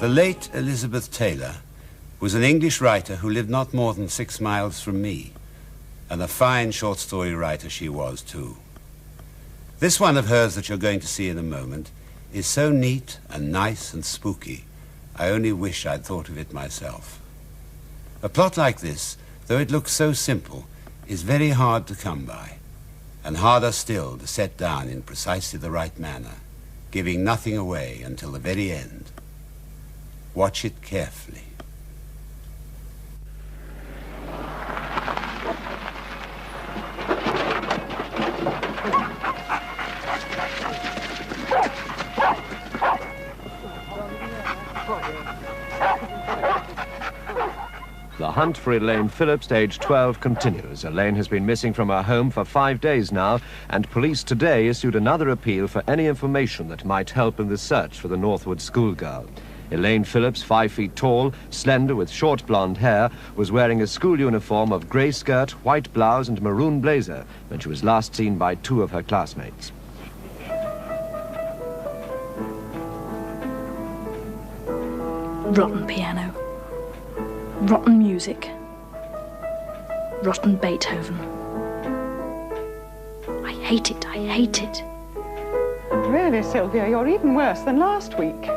The late Elizabeth Taylor was an English writer who lived not more than 6 miles from me, and a fine short story writer she was, too. This one of hers that you're going to see in a moment is so neat and nice and spooky, I only wish I'd thought of it myself. A plot like this, though it looks so simple, is very hard to come by, and harder still to set down in precisely the right manner, giving nothing away until the very end. Watch it carefully. The hunt for Elaine Phillips, age 12, continues. Elaine has been missing from her home for 5 days now, and police today issued another appeal for any information that might help in the search for the Northwood schoolgirl. Elaine Phillips, 5 feet tall, slender with short blonde hair, was wearing a school uniform of grey skirt, white blouse and maroon blazer when she was last seen by 2 of her classmates. Rotten piano. Rotten music. Rotten Beethoven. I hate it, I hate it. Really, Silvia, you're even worse than last week.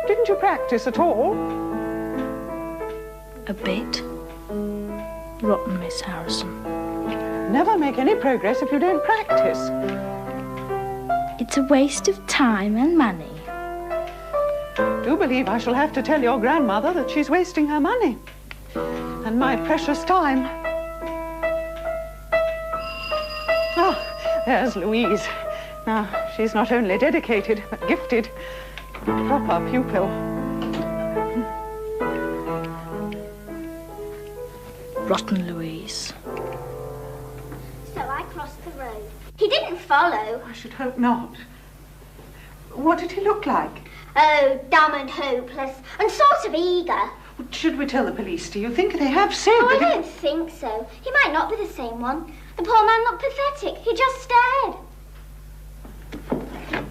Didn't you practice at all? A bit. Rotten, Miss Harrison. Never make any progress if you don't practice. It's a waste of time and money. Do believe I shall have to tell your grandmother that she's wasting her money and my precious time. Oh, there's Louise. Now, she's not only dedicated, but gifted. Proper pupil. Rotten Louise. So I crossed the road. He didn't follow. I should hope not. What did he look like? Oh, dumb and hopeless, and sort of eager. Should we tell the police? Do you think they have said Oh, I that don't think so. He might not be the same one. The poor man looked pathetic. He just stared.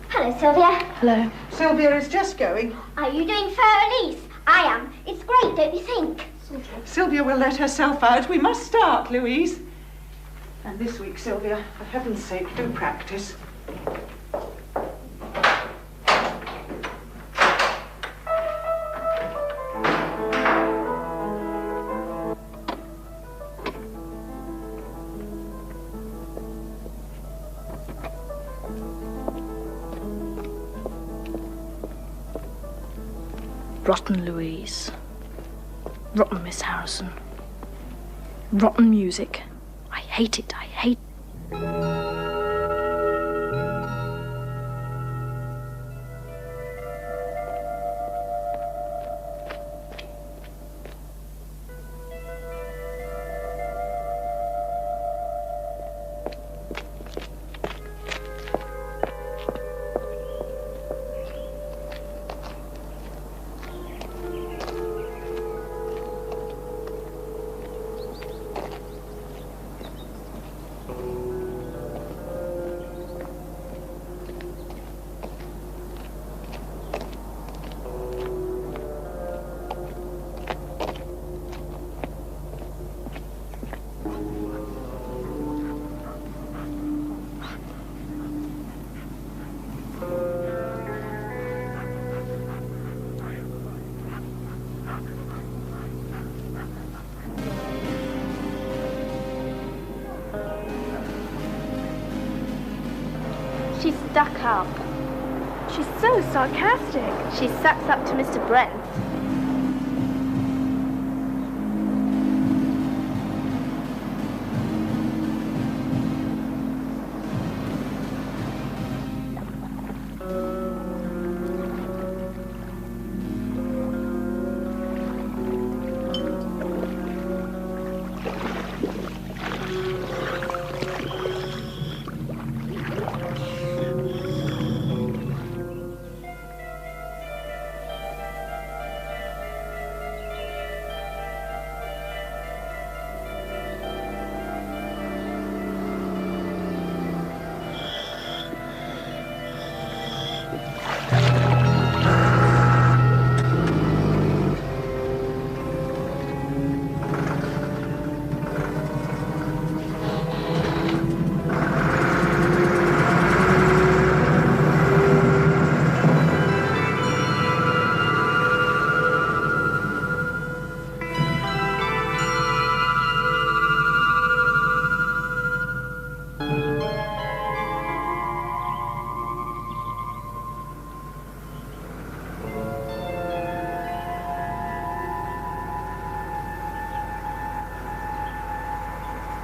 Hello, Sylvia. Hello. Sylvia is just going. Are you doing fair release? I am. It's great, don't you think? Sylvia will let herself out. We must start, Louise. And this week, Sylvia, for heaven's sake, do practice. Rotten Louise. Rotten Miss Harrison. Rotten music. I hate it, I hate it. She's stuck up. She's so sarcastic. She sucks up to Mr. Brent.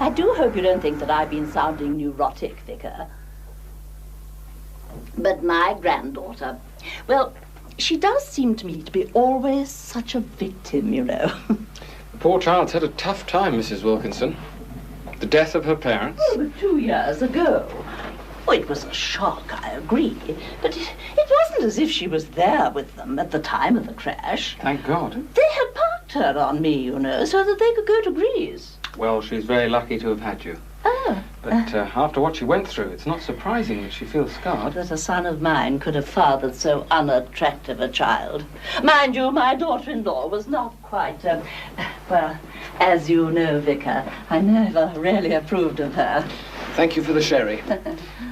I do hope you don't think that I've been sounding neurotic, Vicar. But my granddaughter, well, she does seem to me to be always such a victim, you know. The poor child's had a tough time, Mrs. Wilkinson. The death of her parents. Oh, but 2 years ago. Oh, it was a shock, I agree. But it wasn't as if she was there with them at the time of the crash. Thank God. They had parked her on me, you know, so that they could go to Greece. Well, she's very lucky to have had you. Oh. But after what she went through, it's not surprising that she feels scarred. That a son of mine could have fathered so unattractive a child. Mind you, my daughter-in-law was not quite, well, as you know, Vicar, I never really approved of her. Thank you for the sherry.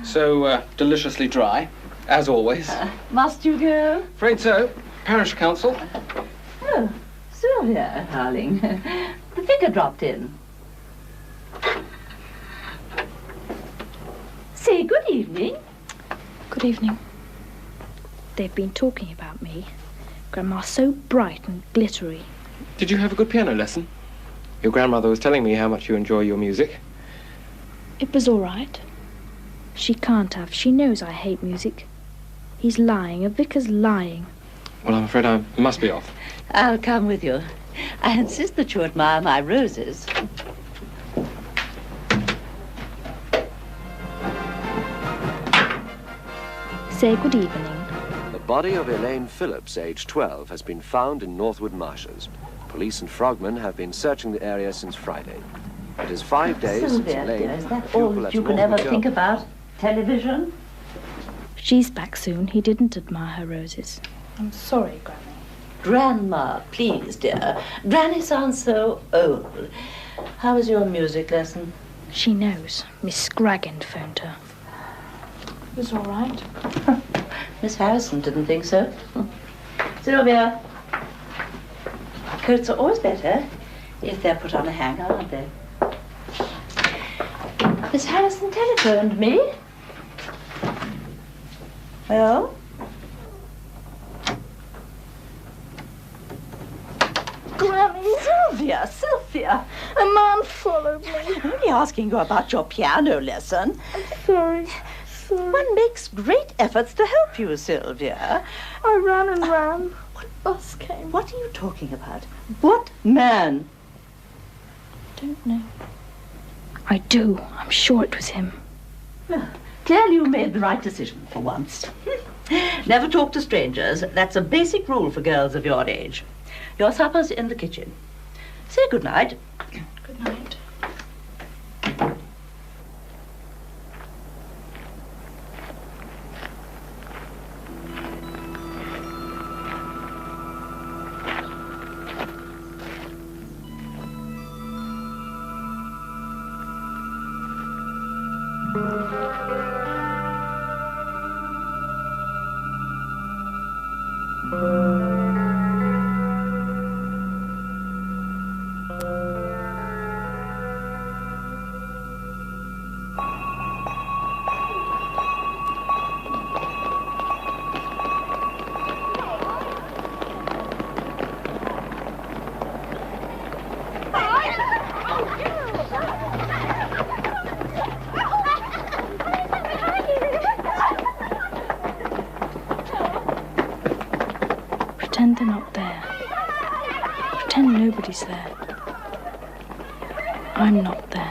So deliciously dry, as always. Must you go? Afraid so. Parish council. Oh, Silvia, darling. The vicar dropped in. Say good evening. Good evening. They've been talking about me. Grandma's so bright and glittery. Did you have a good piano lesson? Your grandmother was telling me how much you enjoy your music. It was all right. She can't have. She knows I hate music. He's lying. A vicar's lying. Well, I'm afraid I must be off. I'll come with you. I insist that you admire my roses. Say good evening. The body of Elaine Phillips, aged 12, has been found in Northwood Marshes. Police and frogmen have been searching the area since Friday. It is 5 days since Silvia, Elaine... dear, is that all that you can ever think about? Television? She's back soon. He didn't admire her roses. I'm sorry, Granny. Grandma, please, dear. Granny sounds so old. How was your music lesson? She knows. Miss Scraggan phoned her. It was all right. Miss Harrison didn't think so. Silvia. Coats are always better if they're put on a hanger, aren't they? Miss Harrison telephoned me. Well? Granny, Silvia. a man followed me. I'm only asking you about your piano lesson. I'm sorry. One makes great efforts to help you, Silvia. I ran and ran. What bus came? What are you talking about? What man? Don't know. I do. I'm sure it was him. Clearly you made the right decision for once. Never talk to strangers. That's a basic rule for girls of your age. Your supper's in the kitchen. Say good night. Good night. Pretend they're not there. Pretend nobody's there. I'm not there.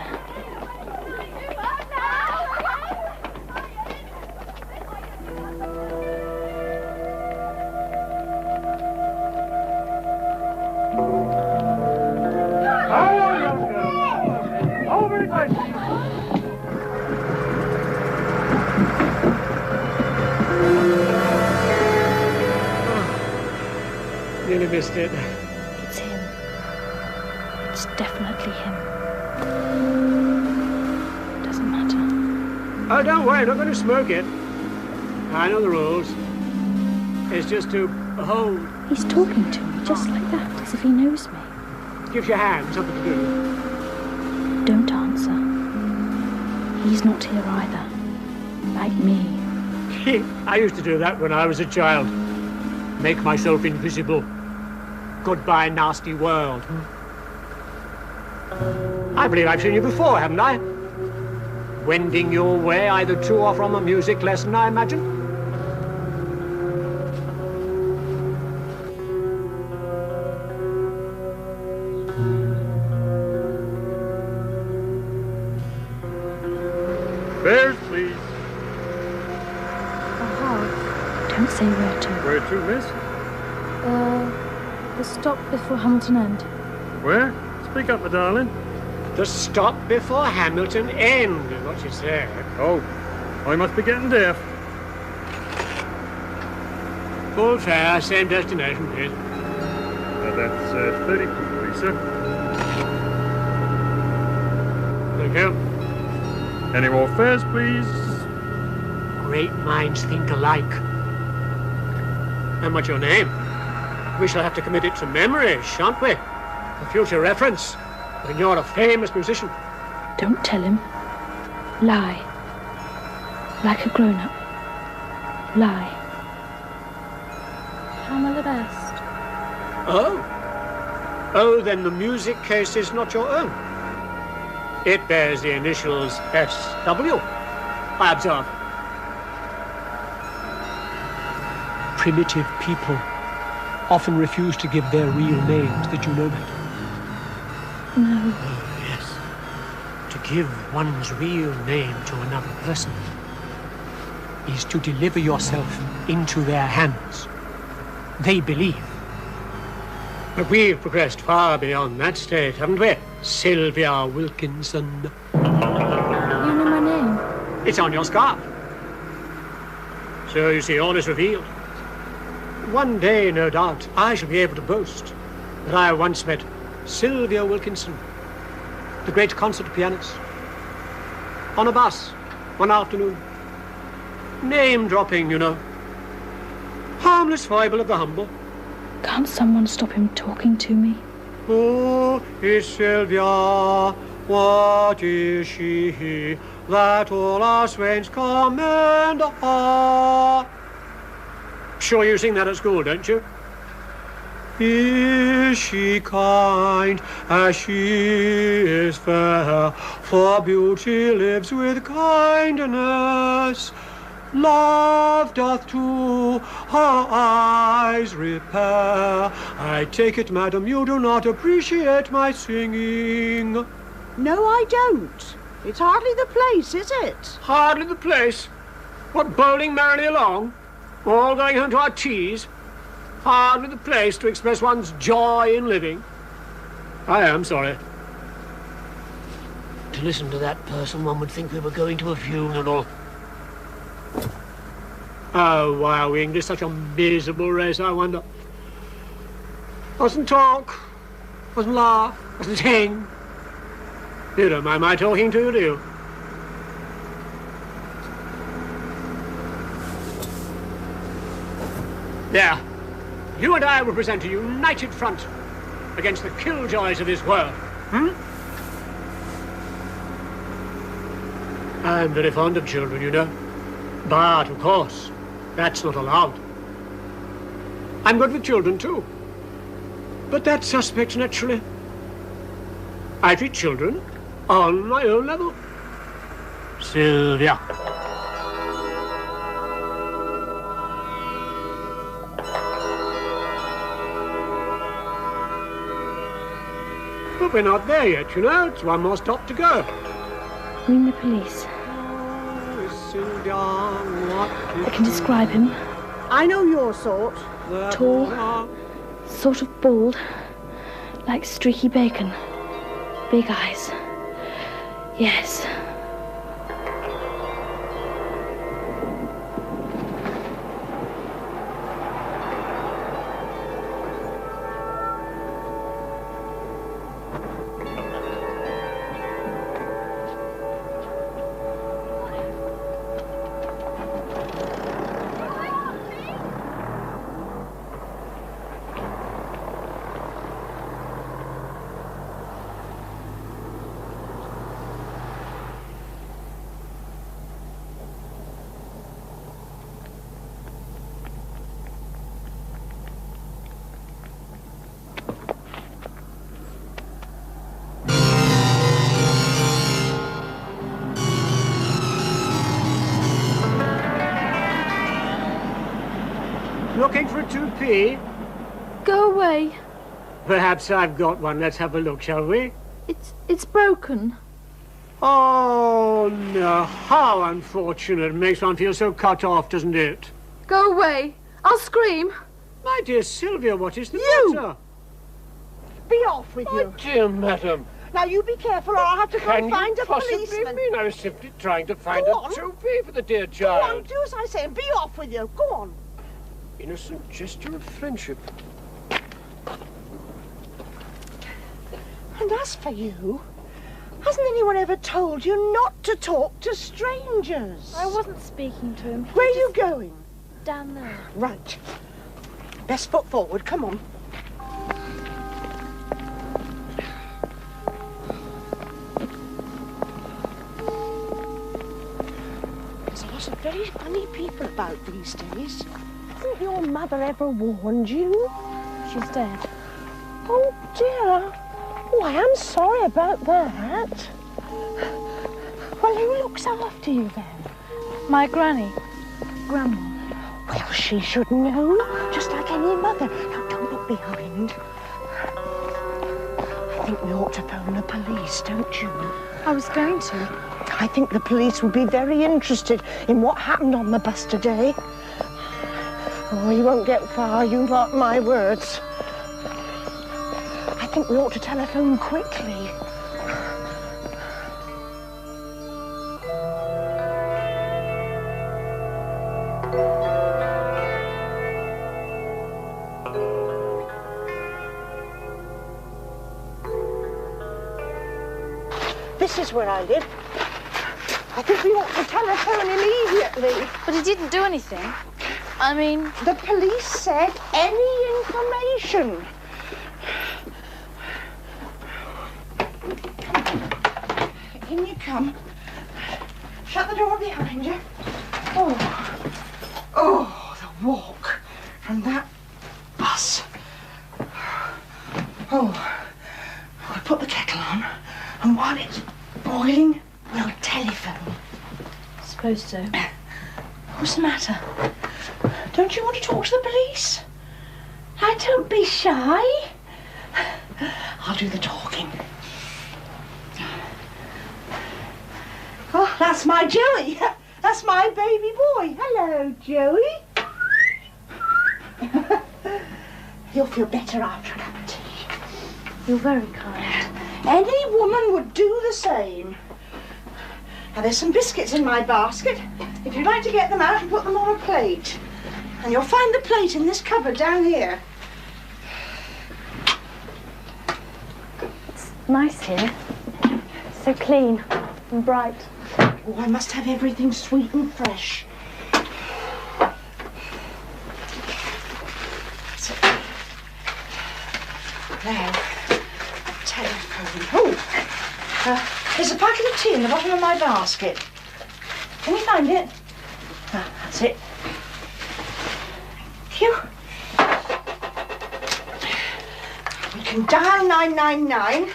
Nearly missed it. It's him. It's definitely him. Doesn't matter. Oh, don't worry, I'm not going to smoke it. I know the rules. It's just to hold. He's talking to me just like that, as if he knows me. Gives your hand something to do. Don't answer. He's not here either. Like me. I used to do that when I was a child. Make myself invisible. Goodbye, nasty world. I believe I've seen you before, haven't I? Wending your way either to or from a music lesson, I imagine? Fares, please. Don't say where to. Where to, miss? The stop before Hamilton End. Where? Speak up, my darling. The stop before Hamilton End is what she said. Oh, I must be getting deaf. Full fare, same destination, please. That's 30, please, sir. Thank you. Any more fares, please? Great minds think alike. And what's your name? We shall have to commit it to memory, shan't we? For future reference, when you're a famous musician. Don't tell him. Lie. Like a grown-up. Lie. Pamela Best. Oh? Oh, then the music case is not your own. It bears the initials S.W. I observe. Primitive people often refuse to give their real names. Did you know that? No. Oh, yes. To give one's real name to another person is to deliver yourself into their hands. They believe. But we've progressed far beyond that state, haven't we? Silvia Wilkinson. You know my name? It's on your scarf. So you see, all is revealed. One day, no doubt, I shall be able to boast that I once met Silvia Wilkinson, the great concert pianist, on a bus one afternoon. Name dropping, you know. Harmless foible of the humble. Can't someone stop him talking to me? Who is Silvia? What is she? That all our swains commend her. Sure you sing that at school, don't you? Is she kind as she is fair? For beauty lives with kindness. Love doth to her eyes repair. I take it, madam, you do not appreciate my singing. No, I don't. It's hardly the place, is it? Hardly the place? What, bowling merrily along? All going home to our teas? Hardly the place to express one's joy in living? I am sorry. To listen to that person, one would think we were going to a funeral. Oh, why are we English such a miserable race, I wonder? Mustn't talk, mustn't laugh, mustn't sing. You don't mind my talking to you, do you? There. You and I will present a united front against the killjoys of this world. I'm very fond of children, you know. But, of course, that's not allowed. I'm good with children, too. But that's suspect, naturally. I treat children on my own level. Silvia. But we're not there yet, you know. It's one more stop to go. Ring the police. I can describe him. I know your sort. Tall, sort of bald, like streaky bacon. Big eyes. Yes. Looking for a toupee? Go away. Perhaps I've got one. Let's have a look, shall we? It's broken. Oh, no. How unfortunate. It makes one feel so cut off, doesn't it? Go away. I'll scream. My dear Silvia, what is the matter? Be off with you. Dear madam. Now, you be careful or I'll have to go and find a policeman. Can you possibly mean I was simply trying to find Go a on. toupee for the dear Go child? on, do as I say and be off with you. Go on. Innocent gesture of friendship. And as for you, hasn't anyone ever told you not to talk to strangers? I wasn't speaking to him. Where are you going? Down there. Right. Best foot forward, come on. There's a lot of very funny people about these days. Hasn't your mother ever warned you? She's dead. Oh, dear. Oh, I am sorry about that. Well, who looks after you then? My granny. Grandma. Well, she should know, just like any mother. Now, don't look behind. I think we ought to phone the police, don't you? I was going to. I think the police will be very interested in what happened on the bus today. Oh, you won't get far, you mark my words. I think we ought to telephone quickly. This is where I live. I think we ought to telephone immediately. But he didn't do anything. I mean... The police said any information. In you come. Shut the door behind you. Oh, the walk from that bus. Oh, I'll put the kettle on, and while it's boiling, we'll telephone. Suppose so. What's the matter? Don't you want to talk to the police? Now, don't be shy. I'll do the talking. Oh, that's my Joey. That's my baby boy. Hello, Joey. You'll feel better after a cup of tea. You're very kind. Any woman would do the same. Now, there's some biscuits in my basket. If you'd like to get them out and put them on a plate. And you'll find the plate in this cupboard down here. It's nice here. So clean and bright. Oh, I must have everything sweet and fresh. So, now, telephone. Oh, there's a packet of tea in the bottom of my basket. Can you find it? Ah, that's it. Thank you. We can dial 999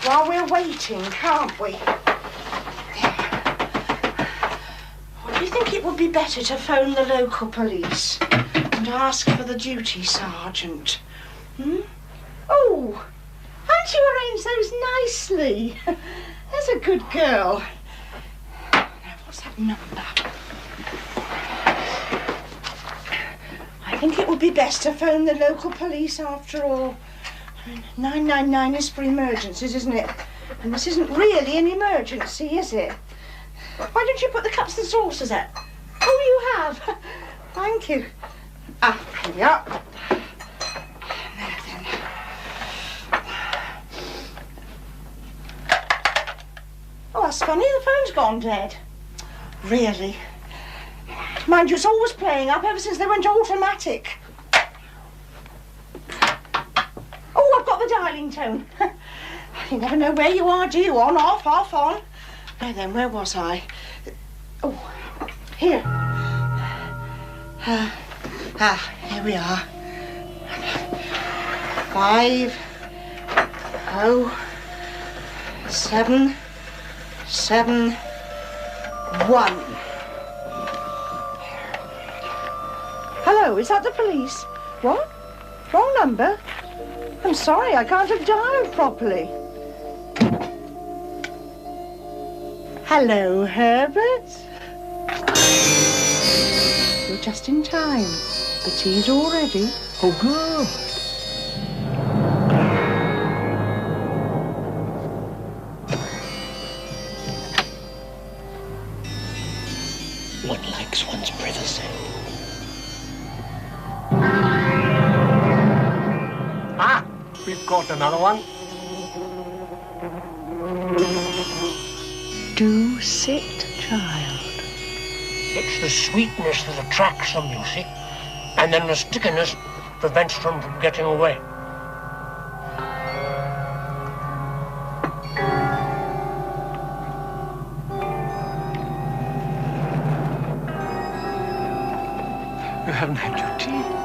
while we're waiting, can't we? Do you think it would be better to phone the local police and ask for the duty sergeant? Hmm? Oh, haven't you arranged those nicely? There's a good girl. Now, what's that number? I think it would be best to phone the local police after all. 999 is for emergencies, isn't it? And this isn't really an emergency, is it? Why don't you put the cups and saucers out? Oh, you have. Thank you. Ah, here we are. There then. Oh, that's funny. The phone's gone dead. Really? Mind you, it's always playing up ever since they went automatic. Oh, I've got the dialing tone. You never know where you are, do you? On, off, on. Now then, where was I? Oh, here. Here we are. 5, 0, 7, 7, 1. Hello, is that the police? What? Wrong number? I'm sorry, I can't have dialed properly. Hello, Herbert. You're just in time. The tea's all ready. Oh, good. One likes one's privacy. Ah, we've got another one. Do sit, child. It's the sweetness that attracts them, you see. And then the stickiness prevents them from getting away. You haven't had your tea?